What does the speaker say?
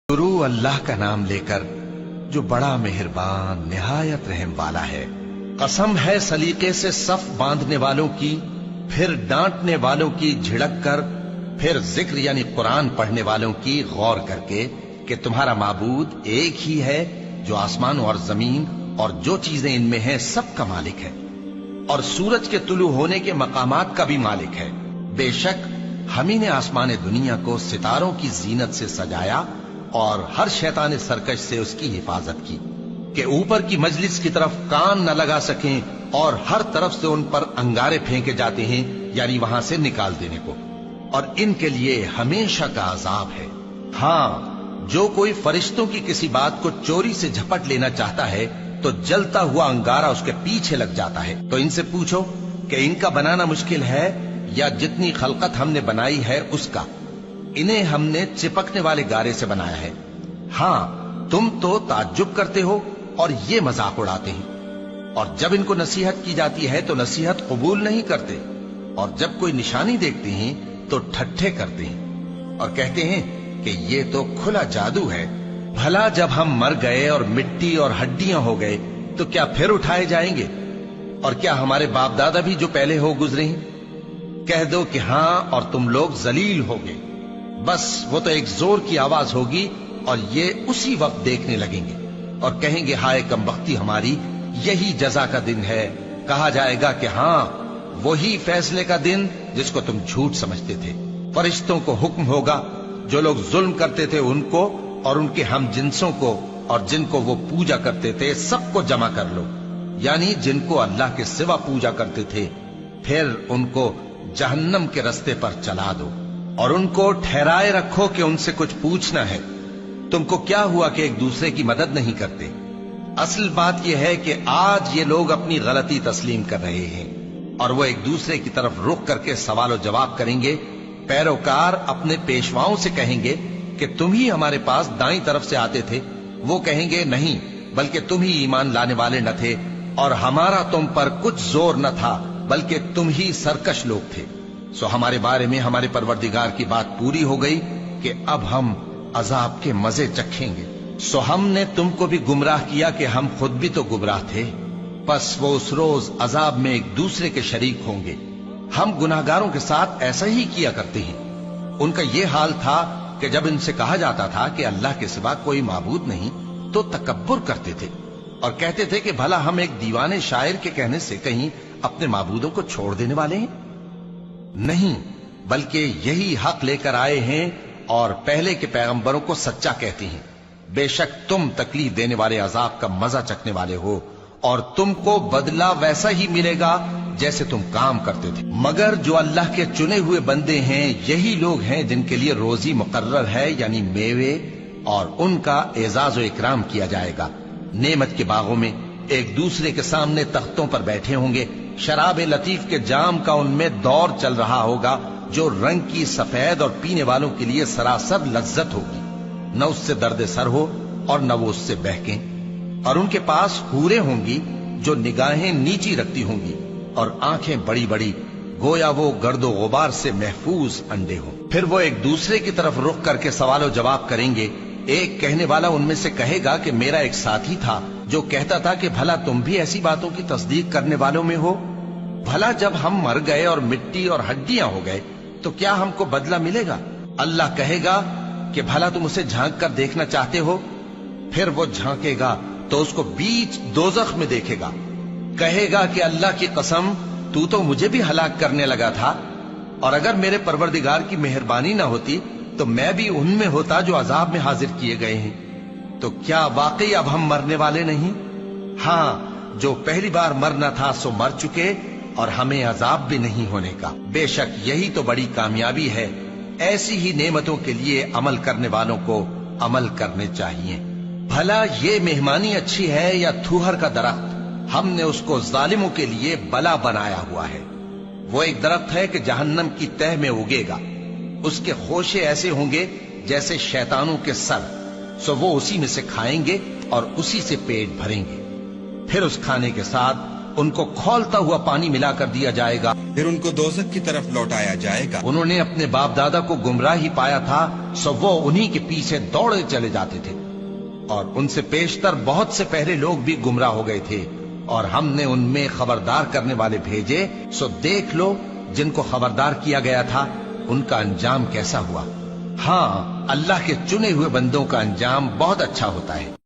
शुरू अल्लाह का नाम लेकर जो बड़ा मेहरबान निहायत रहम वाला है। कसम है सलीके से सफ बांधने वालों की, फिर डांटने वालों की झिड़क कर, फिर जिक्र यानी कुरान पढ़ने वालों की गौर करके कि तुम्हारा माबूद एक ही है जो आसमान और जमीन और जो चीजें इनमें हैं सब का मालिक है, और सूरज के तुलू होने के मकामात का भी मालिक है। बेशक हम ही ने आसमान दुनिया को सितारों की जीनत से सजाया और हर शैतान सरकश से उसकी हिफाजत की कि ऊपर की मजलिस की तरफ कान न लगा सकें और हर तरफ से उन पर अंगारे फेंके जाते हैं, यानी वहां से निकाल देने को, और इनके लिए हमेशा का अजाब है। हाँ, जो कोई फरिश्तों की किसी बात को चोरी से झपट लेना चाहता है तो जलता हुआ अंगारा उसके पीछे लग जाता है। तो इनसे पूछो कि इनका बनाना मुश्किल है या जितनी खलकत हमने बनाई है उसका। इन्हें हमने चिपकने वाले गारे से बनाया है। हाँ, तुम तो ताज्जुब करते हो और ये मजाक उड़ाते हैं, और जब इनको नसीहत की जाती है तो नसीहत कबूल नहीं करते, और जब कोई निशानी देखते हैं तो ठट्ठे करते हैं और कहते हैं कि ये तो खुला जादू है। भला जब हम मर गए और मिट्टी और हड्डियां हो गए तो क्या फिर उठाए जाएंगे? और क्या हमारे बाप दादा भी जो पहले हो गुजरे हैं? कह दो कि हाँ और तुम लोग जलील होगे। बस वो तो एक जोर की आवाज होगी और ये उसी वक्त देखने लगेंगे और कहेंगे हाय कमबख्ती हमारी, यही जजा का दिन है। कहा जाएगा कि हाँ, वही फैसले का दिन जिसको तुम झूठ समझते थे। फरिश्तों को हुक्म होगा जो लोग जुल्म करते थे उनको और उनके हम जिन्सों को और जिनको वो पूजा करते थे सबको जमा कर लो, यानी जिनको अल्लाह के सिवा पूजा करते थे, फिर उनको जहन्नम के रास्ते पर चला दो और उनको ठहराए रखो कि उनसे कुछ पूछना है। तुमको क्या हुआ कि एक दूसरे की मदद नहीं करते? असल बात यह है कि आज ये लोग अपनी गलती तस्लीम कर रहे हैं और वो एक दूसरे की तरफ रुख करके सवाल और जवाब करेंगे। पैरोकार अपने पेशवाओं से कहेंगे कि तुम ही हमारे पास दाईं तरफ से आते थे। वो कहेंगे नहीं, बल्कि तुम ही ईमान लाने वाले न थे और हमारा तुम पर कुछ जोर न था, बल्कि तुम ही सरकश लोग थे। सो हमारे बारे में हमारे परवरदिगार की बात पूरी हो गई कि अब हम अजाब के मजे चखेंगे। सो हमने तुमको भी गुमराह किया कि हम खुद भी तो गुमराह थे। बस वो उस रोज अजाब में एक दूसरे के शरीक होंगे। हम गुनाहगारों के साथ ऐसा ही किया करते हैं। उनका ये हाल था कि जब इनसे कहा जाता था कि अल्लाह के सिवा कोई माबूद नहीं तो तकब्बुर करते थे और कहते थे कि भला हम एक दीवाने शायर के कहने से कहीं अपने माबूदों को छोड़ देने वाले हैं? नहीं, बल्कि यही हक लेकर आए हैं और पहले के पैगंबरों को सच्चा कहते हैं। बेशक तुम तकलीफ देने वाले अजाब का मजा चखने वाले हो और तुमको बदला वैसा ही मिलेगा जैसे तुम काम करते थे। मगर जो अल्लाह के चुने हुए बंदे हैं यही लोग हैं जिनके लिए रोजी मुकर्रर है, यानी मेवे, और उनका एजाज व इकराम किया जाएगा। नेमत के बागों में एक दूसरे के सामने तख्तों पर बैठे होंगे। शराब लतीफ के जाम का उनमें दौर चल रहा होगा जो रंग की सफेद और पीने वालों के लिए सरासर लज्जत होगी। न उससे दर्द सर हो और न वो उससे बहकें। और उनके पास हूरें होंगी जो निगाहें नीची रखती होंगी और आंखें बड़ी बड़ी, गोया वो गर्दो गुबार से महफूज अंडे हों। फिर वो एक दूसरे की तरफ रुख करके सवाल जवाब करेंगे। एक कहने वाला उनमें से कहेगा कि मेरा एक साथी था जो कहता था कि भला तुम भी ऐसी बातों की तस्दीक करने वालों में हो? भला जब हम मर गए और मिट्टी और हड्डियां हो गए तो क्या हमको बदला मिलेगा? अल्लाह कहेगा कि भला तुम उसे झांक कर देखना चाहते हो? फिर वो झांकेगा तो उसको बीच दोजख में देखेगा। कहेगा कि अल्लाह की कसम, तू तो मुझे भी हलाक करने लगा था, और अगर मेरे परवरदिगार की मेहरबानी ना होती तो मैं भी उनमें होता जो अजाब में हाजिर किए गए हैं। तो क्या वाकई अब हम मरने वाले नहीं? हाँ, जो पहली बार मरना था सो मर चुके और हमें अजाब भी नहीं होने का। बेशक यही तो बड़ी कामयाबी है। ऐसी ही नेमतों के लिए अमल करने वालों को अमल करने चाहिए। भला ये मेहमानी अच्छी है या थूहर का दरख्त? हमने उसको जालिमों के लिए बला बनाया हुआ है। वो एक दरख्त है कि जहन्नम की तह में उगेगा। उसके खोशे ऐसे होंगे जैसे शैतानों के सर। सो वो उसी में से खाएंगे और उसी से पेट भरेंगे। फिर उस खाने के साथ ان کو کھولتا ہوا پانی ملا کر دیا جائے گا، پھر ان کو دوزخ کی طرف لوٹایا جائے گا۔ انہوں نے اپنے باپ دادا کو گمراہی پایا تھا، سو وہ انہی کے پیچھے دوڑے چلے جاتے تھے، اور ان سے پیشتر بہت سے پہلے لوگ بھی گمراہ ہو گئے تھے، اور ہم نے ان میں خبردار کرنے والے بھیجے، سو دیکھ لو جن کو خبردار کیا گیا تھا ان کا انجام کیسا ہوا۔ ہاں، اللہ کے چنے ہوئے بندوں کا انجام بہت اچھا ہوتا ہے۔